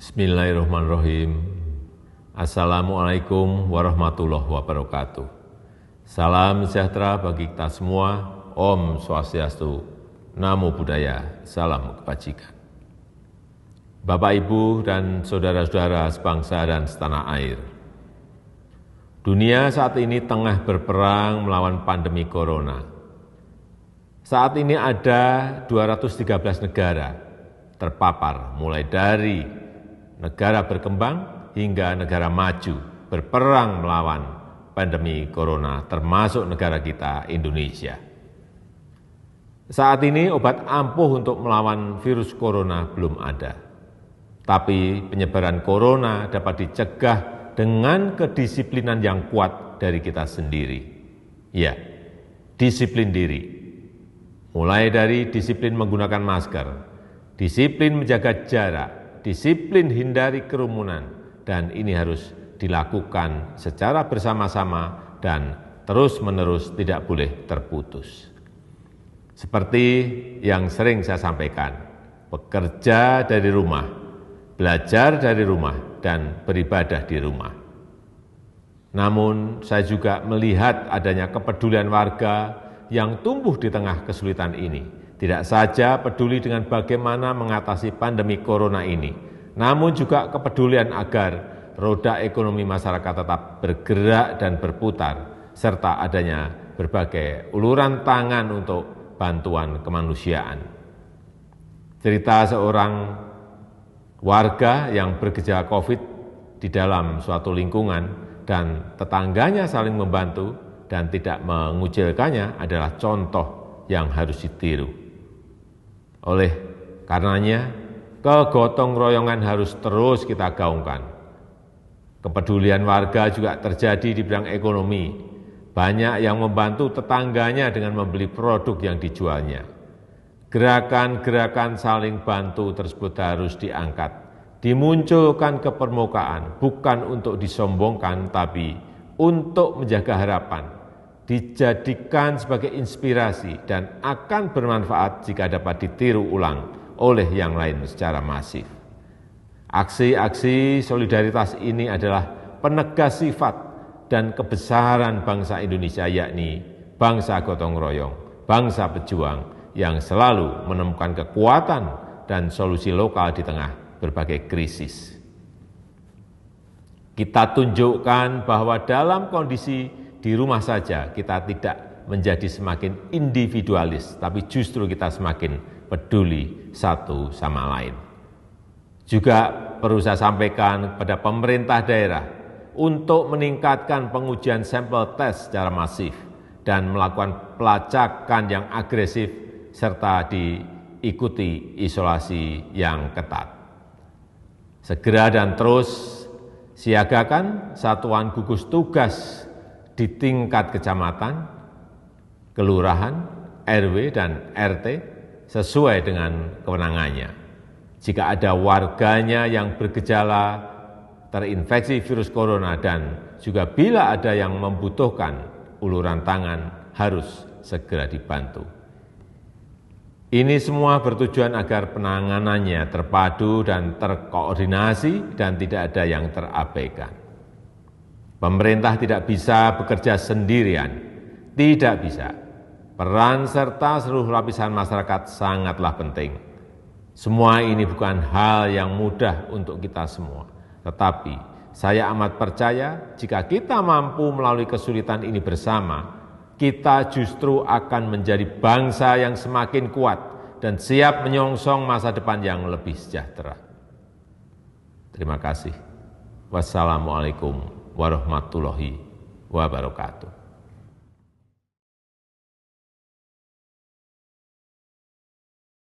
Bismillahirrahmanirrahim. Assalamualaikum warahmatullahi wabarakatuh. Salam sejahtera bagi kita semua. Om Swastiastu, Namo Buddhaya, Salam Kebajikan. Bapak, Ibu, dan saudara-saudara sebangsa dan setanah air. Dunia saat ini tengah berperang melawan pandemi corona. Saat ini ada 213 negara terpapar, mulai dari negara berkembang hingga negara maju berperang melawan pandemi corona, termasuk negara kita, Indonesia. Saat ini obat ampuh untuk melawan virus corona belum ada. Tapi penyebaran corona dapat dicegah dengan kedisiplinan yang kuat dari kita sendiri. Ya, disiplin diri. Mulai dari disiplin menggunakan masker, disiplin menjaga jarak, disiplin hindari kerumunan, dan ini harus dilakukan secara bersama-sama dan terus-menerus, tidak boleh terputus. Seperti yang sering saya sampaikan, bekerja dari rumah, belajar dari rumah, dan beribadah di rumah. Namun saya juga melihat adanya kepedulian warga yang tumbuh di tengah kesulitan ini. Tidak saja peduli dengan bagaimana mengatasi pandemi corona ini, namun juga kepedulian agar roda ekonomi masyarakat tetap bergerak dan berputar, serta adanya berbagai uluran tangan untuk bantuan kemanusiaan. Cerita seorang warga yang bergejala COVID di dalam suatu lingkungan dan tetangganya saling membantu dan tidak mengucilkannya adalah contoh yang harus ditiru. Oleh karenanya, kegotong royongan harus terus kita gaungkan. Kepedulian warga juga terjadi di bidang ekonomi. Banyak yang membantu tetangganya dengan membeli produk yang dijualnya. Gerakan-gerakan saling bantu tersebut harus diangkat, dimunculkan ke permukaan, bukan untuk disombongkan, tapi untuk menjaga harapan, dijadikan sebagai inspirasi dan akan bermanfaat jika dapat ditiru ulang oleh yang lain secara masif. Aksi-aksi solidaritas ini adalah penegas sifat dan kebesaran bangsa Indonesia, yakni bangsa gotong royong, bangsa pejuang yang selalu menemukan kekuatan dan solusi lokal di tengah berbagai krisis. Kita tunjukkan bahwa dalam kondisi di rumah saja kita tidak menjadi semakin individualis, tapi justru kita semakin peduli satu sama lain. Juga perlu saya sampaikan kepada pemerintah daerah untuk meningkatkan pengujian sampel tes secara masif dan melakukan pelacakan yang agresif serta diikuti isolasi yang ketat. Segera dan terus siagakan satuan gugus tugas di tingkat kecamatan, kelurahan, RW, dan RT sesuai dengan kewenangannya. Jika ada warganya yang bergejala terinfeksi virus corona dan juga bila ada yang membutuhkan uluran tangan harus segera dibantu. Ini semua bertujuan agar penanganannya terpadu dan terkoordinasi dan tidak ada yang terabaikan. Pemerintah tidak bisa bekerja sendirian, tidak bisa. Peran serta seluruh lapisan masyarakat sangatlah penting. Semua ini bukan hal yang mudah untuk kita semua. Tetapi saya amat percaya jika kita mampu melalui kesulitan ini bersama, kita justru akan menjadi bangsa yang semakin kuat dan siap menyongsong masa depan yang lebih sejahtera. Terima kasih. Wassalamualaikum warahmatullahi wabarakatuh.